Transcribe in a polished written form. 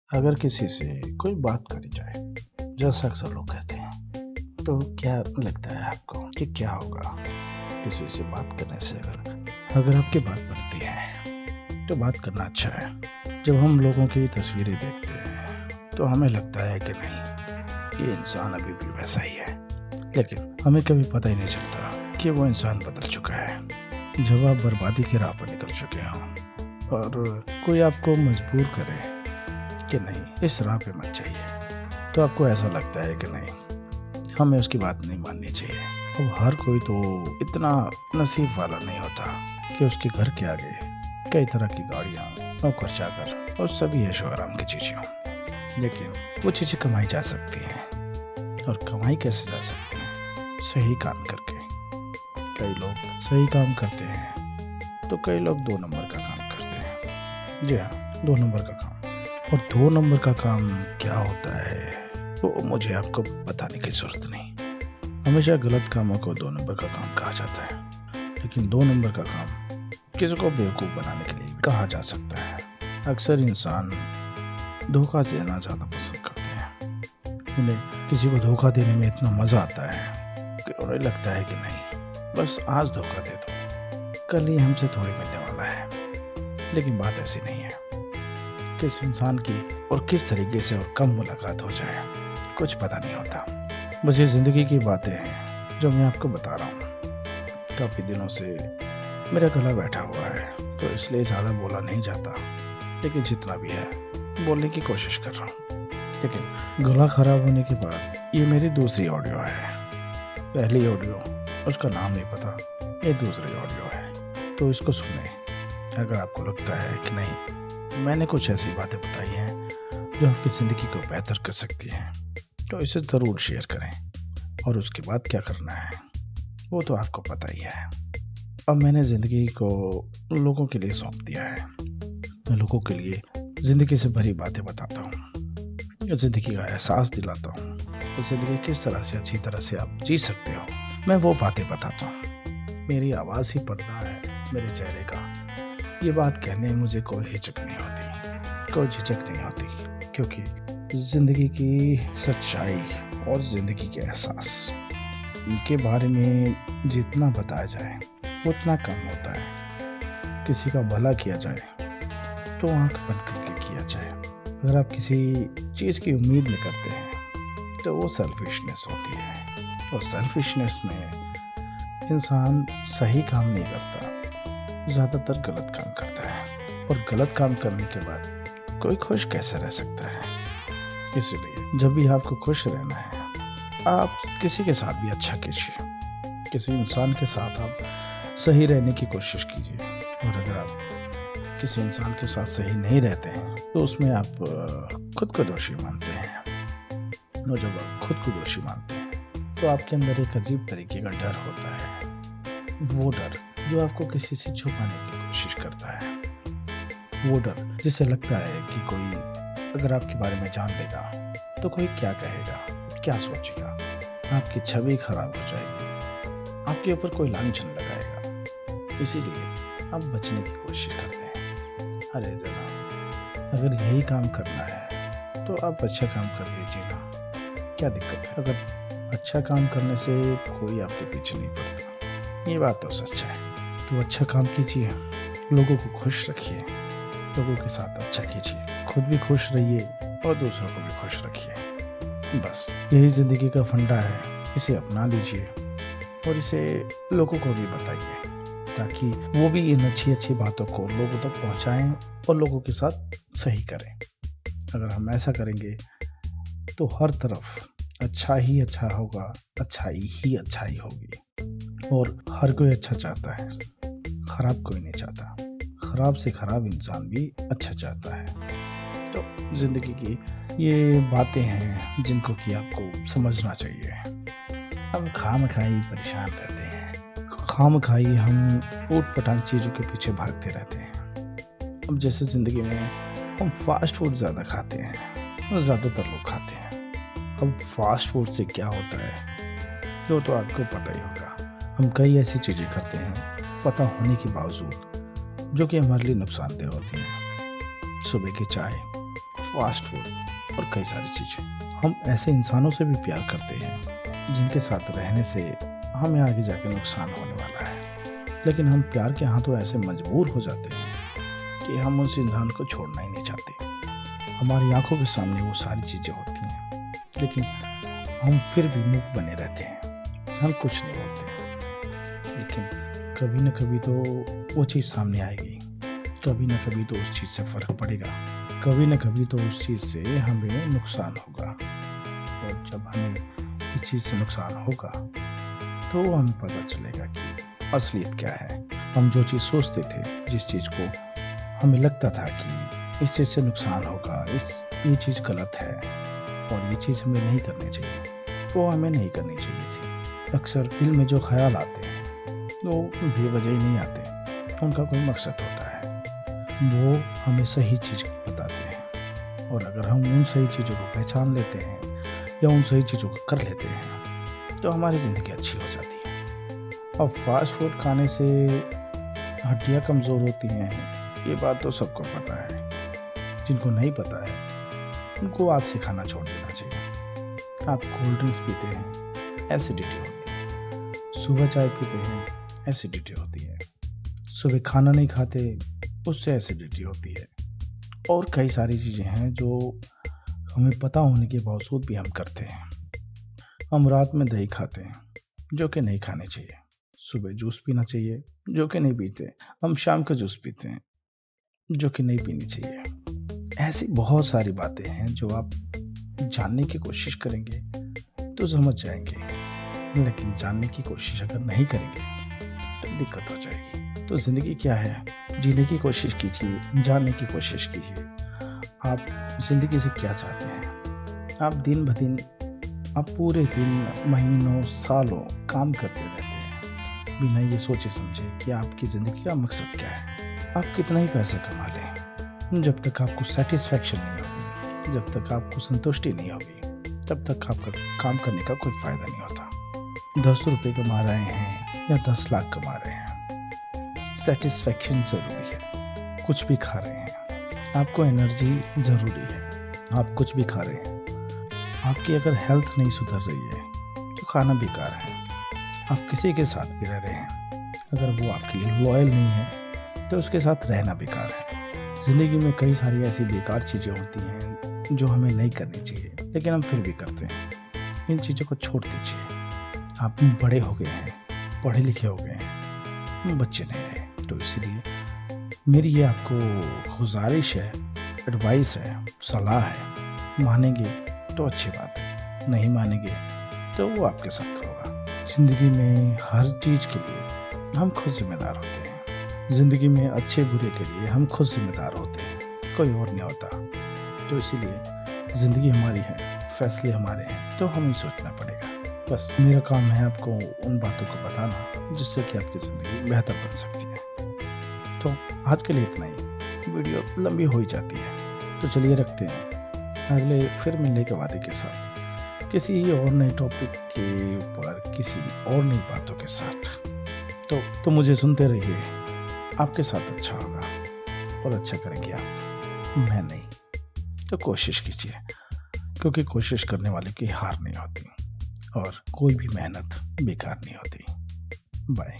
अगर किसी से कोई बात करी जाए, जैसा अक्सर लोग कहते हैं, तो क्या लगता है आपको कि क्या होगा? किसी से बात करने से अगर आपकी बात बनती है, तो बात करना अच्छा है। जब हम लोगों की तस्वीरें देखते हैं, तो हमें लगता है कि नहीं, ये इंसान अभी भी वैसा ही है। लेकिन हमें कभी पता ही नहीं चलता कि वो इंसान बदल चुका है। जब आप बर्बादी की राह पर निकल चुके हों और कोई आपको मजबूर करे कि नहीं, इस राह पे मत जाइए, तो आपको ऐसा लगता है कि नहीं, हमें उसकी बात नहीं माननी चाहिए। अब हर कोई तो इतना नसीब वाला नहीं होता कि उसके घर के आगे कई तरह की गाड़ियाँ, नौकर चाकर और सभी ऐशो आराम की चीज़ें हों। लेकिन वो चीज़ें कमाई जा सकती हैं, और कमाई कैसे जा सकती हैं? सही काम करके। कई लोग सही काम करते हैं, तो कई लोग 2 नंबर का काम करते हैं। जी हाँ, 2 नंबर का काम। और 2 नंबर का काम क्या होता है, वो मुझे आपको बताने की जरूरत नहीं। हमेशा गलत कामों को 2 नंबर का काम कहा जाता है, लेकिन 2 नंबर का काम किसी को बेवकूफ़ बनाने के लिए भी कहा जा सकता है। अक्सर इंसान धोखा देना ज़्यादा पसंद करते हैं। उन्हें किसी को धोखा देने में इतना मज़ा आता है कि उन्हें लगता है कि नहीं, बस आज धोखा दे दो, कल ही हमसे थोड़ी मिलने वाला है। लेकिन बात ऐसी नहीं है। किस इंसान की और किस तरीके से और कब मुलाकात हो जाए, कुछ पता नहीं होता। बस ये ज़िंदगी की बातें हैं जो मैं आपको बता रहा हूँ। काफ़ी दिनों से मेरा गला बैठा हुआ है, तो इसलिए ज़्यादा बोला नहीं जाता, लेकिन जितना भी है बोलने की कोशिश कर रहा हूँ। लेकिन गला ख़राब होने के बाद ये मेरी दूसरी ऑडियो है। पहली ऑडियो, उसका नाम नहीं पता, ये दूसरी ऑडियो है, तो इसको सुने। अगर आपको लगता है कि नहीं, मैंने कुछ ऐसी बातें बताई हैं जो आपकी ज़िंदगी को बेहतर कर सकती हैं, तो इसे ज़रूर शेयर करें। और उसके बाद क्या करना है, वो तो आपको पता ही है। अब मैंने ज़िंदगी को लोगों के लिए सौंप दिया है। मैं लोगों के लिए ज़िंदगी से भरी बातें बताता हूँ, ज़िंदगी का एहसास दिलाता हूँ, और ज़िंदगी किस तरह से अच्छी तरह से आप जी सकते हो, मैं वो बातें बताता हूँ। मेरी आवाज़ ही पर्दा है मेरे चेहरे का। ये बात कहने में मुझे कोई हिचक नहीं होती, कोई झिझक नहीं होती, क्योंकि ज़िंदगी की सच्चाई और ज़िंदगी के एहसास, इनके बारे में जितना बताया जाए उतना कम होता है। किसी का भला किया जाए तो आंख बंद करके किया जाए। अगर आप किसी चीज़ की उम्मीद में करते हैं, तो वो सेल्फिशनेस होती है, और सेल्फिशनेस में इंसान सही काम नहीं करता, ज़्यादातर गलत काम करता है। और गलत काम करने के बाद कोई खुश कैसे रह सकता है? इसलिए जब भी आपको खुश रहना है, आप किसी के साथ भी अच्छा कीजिए। किसी इंसान के साथ आप सही रहने की कोशिश कीजिए। और अगर आप किसी इंसान के साथ सही नहीं रहते हैं, तो उसमें आप खुद को दोषी मानते हैं। और जब आप खुद को दोषी मानते हैं, तो आपके अंदर एक अजीब तरीके का डर होता है। वो डर जो आपको किसी से छुपाने की कोशिश करता है। वो डर जिसे लगता है कि कोई अगर आपके बारे में जान लेगा, तो कोई क्या कहेगा, क्या सोचेगा, आपकी छवि खराब हो जाएगी, आपके ऊपर कोई लांछन लगाएगा। इसीलिए आप बचने की कोशिश करते हैं। अरे जनाब, अगर यही काम करना है, तो आप अच्छा काम कर दीजिए ना, क्या दिक्कत है? अगर अच्छा काम करने से कोई आपके पीछे नहीं पड़ता, ये बात तो सच है। तो अच्छा काम कीजिए, लोगों को खुश रखिए, लोगों के साथ अच्छा कीजिए, खुद भी खुश रहिए और दूसरों को भी खुश रखिए। बस यही ज़िंदगी का फंडा है। इसे अपना लीजिए और इसे लोगों को भी बताइए, ताकि वो भी इन अच्छी अच्छी बातों को लोगों तक पहुंचाएं और लोगों के साथ सही करें। अगर हम ऐसा करेंगे, तो हर तरफ अच्छा ही अच्छा होगा, अच्छाई ही अच्छाई होगी। और हर कोई अच्छा चाहता है, खराब कोई नहीं चाहता। खराब से खराब इंसान भी अच्छा चाहता है। तो ज़िंदगी की ये बातें हैं जिनको कि आपको समझना चाहिए। हम खामखाई परेशान रहते हैं, खामखाई हम ऊट-पटांग चीज़ों के पीछे भागते रहते हैं। अब जैसे ज़िंदगी में हम फास्ट फूड ज़्यादा खाते हैं, और ज़्यादातर लोग खाते हैं। अब फास्ट फूड से क्या होता है, जो तो आपको पता ही होगा। हम कई ऐसी चीज़ें करते हैं पता होने के बावजूद, जो कि हमारे लिए नुकसानदेह होती हैं। सुबह की चाय, फास्ट फूड और कई सारी चीज़ें। हम ऐसे इंसानों से भी प्यार करते हैं जिनके साथ रहने से हमें आगे जाके नुकसान होने वाला है, लेकिन हम प्यार के हाथों ऐसे मजबूर हो जाते हैं कि हम उस इंसान को छोड़ना ही नहीं चाहते। हमारी आंखों के सामने वो सारी चीज़ें होती हैं, लेकिन हम फिर भी मूक बने रहते हैं, हम कुछ नहीं बोलते। लेकिन कभी न कभी तो वो चीज़ सामने आएगी, कभी न कभी तो उस चीज़ से फ़र्क पड़ेगा, कभी न कभी तो उस चीज़ से हमें नुकसान होगा। और जब हमें इस चीज़ से नुकसान होगा तो हमें पता चलेगा कि असलियत क्या है। हम जो चीज़ सोचते थे, जिस चीज़ को हमें लगता था कि इस चीज़ से नुकसान होगा, ये चीज़ गलत है और ये चीज़ हमें नहीं करनी चाहिए, तो हमें नहीं करनी चाहिए थी। अक्सर दिल में जो ख्याल आते हैं वो बेवजह ही नहीं आते, उनका कोई मकसद होता है। वो हमें सही चीज़ बताते हैं, और अगर हम उन सही चीज़ों को पहचान लेते हैं या उन सही चीज़ों को कर लेते हैं तो हमारी ज़िंदगी अच्छी हो जाती है। अब फास्ट फूड खाने से हड्डियाँ कमज़ोर होती हैं, ये बात तो सबको पता है। जिनको नहीं पता है उनको आज से खाना छोड़ देना चाहिए। आप कोल्ड ड्रिंक्स पीते हैं, एसिडिटी होती है। सुबह चाय पीते हैं, एसिडिटी होती है। सुबह खाना नहीं खाते, उससे एसिडिटी होती है। और कई सारी चीज़ें हैं जो हमें पता होने के बावजूद भी हम करते हैं। हम रात में दही खाते हैं, जो कि नहीं खाने चाहिए। सुबह जूस पीना चाहिए, जो कि नहीं पीते। हम शाम का जूस पीते हैं, जो कि नहीं पीनी चाहिए। ऐसी बहुत सारी बातें हैं जो आप जानने की कोशिश करेंगे तो समझ जाएंगे, लेकिन जानने की कोशिश अगर नहीं करेंगे तो दिक्कत हो जाएगी। तो ज़िंदगी क्या है, जीने की कोशिश कीजिए, जानने की कोशिश कीजिए। आप ज़िंदगी से क्या चाहते हैं? आप दिन ब दिन, आप पूरे दिन, महीनों, सालों काम करते रहते हैं बिना ये सोचे समझे कि आपकी ज़िंदगी का मकसद क्या है। आप कितना ही पैसा कमा लें, जब तक आपको सेटिस्फैक्शन नहीं होगी, जब तक आपको संतुष्टि नहीं होगी, तब तक आपका काम करने का कोई फ़ायदा नहीं होता। 10 रुपये कमा रहे हैं या 10 लाख कमा रहे हैं, सेटिस्फैक्शन ज़रूरी है। कुछ भी खा रहे हैं, आपको एनर्जी ज़रूरी है। आप कुछ भी खा रहे हैं, आपकी अगर हेल्थ नहीं सुधर रही है तो खाना बेकार है। आप किसी के साथ भी रह रहे हैं, अगर वो आपके लिए लॉयल नहीं है तो उसके साथ रहना बेकार है। ज़िंदगी में कई सारी ऐसी बेकार चीज़ें होती हैं जो हमें नहीं करनी चाहिए, लेकिन हम फिर भी करते हैं। इन चीज़ों को छोड़ दीजिए। आप बड़े हो गए हैं, पढ़े लिखे हो गए हैं, बच्चे नहीं रहे। तो इसीलिए मेरी ये आपको गुजारिश है, एडवाइस है, सलाह है। मानेंगे तो अच्छी बात है, नहीं मानेंगे तो वो आपके साथ होगा। ज़िंदगी में हर चीज़ के लिए हम खुद जिम्मेदार होते हैं। ज़िंदगी में अच्छे बुरे के लिए हम खुद जिम्मेदार होते हैं, कोई और नहीं होता। तो इसीलिए ज़िंदगी हमारी है, फैसले हमारे हैं, तो हमें सोचना पड़ेगा। बस मेरा काम है आपको उन बातों को बताना जिससे कि आपकी ज़िंदगी बेहतर बन सकती है। तो आज के लिए इतना ही। वीडियो लंबी हो ही जाती है, तो चलिए रखते हैं। अगले फिर मिलने के वादे के साथ, किसी और नए टॉपिक के ऊपर, किसी और नई बातों के साथ। तो मुझे सुनते रहिए, आपके साथ अच्छा होगा और अच्छा करेंगे आप, मैं नहीं। तो कोशिश कीजिए, क्योंकि कोशिश करने वाले की हार नहीं होती और कोई भी मेहनत बेकार नहीं होती। बाय।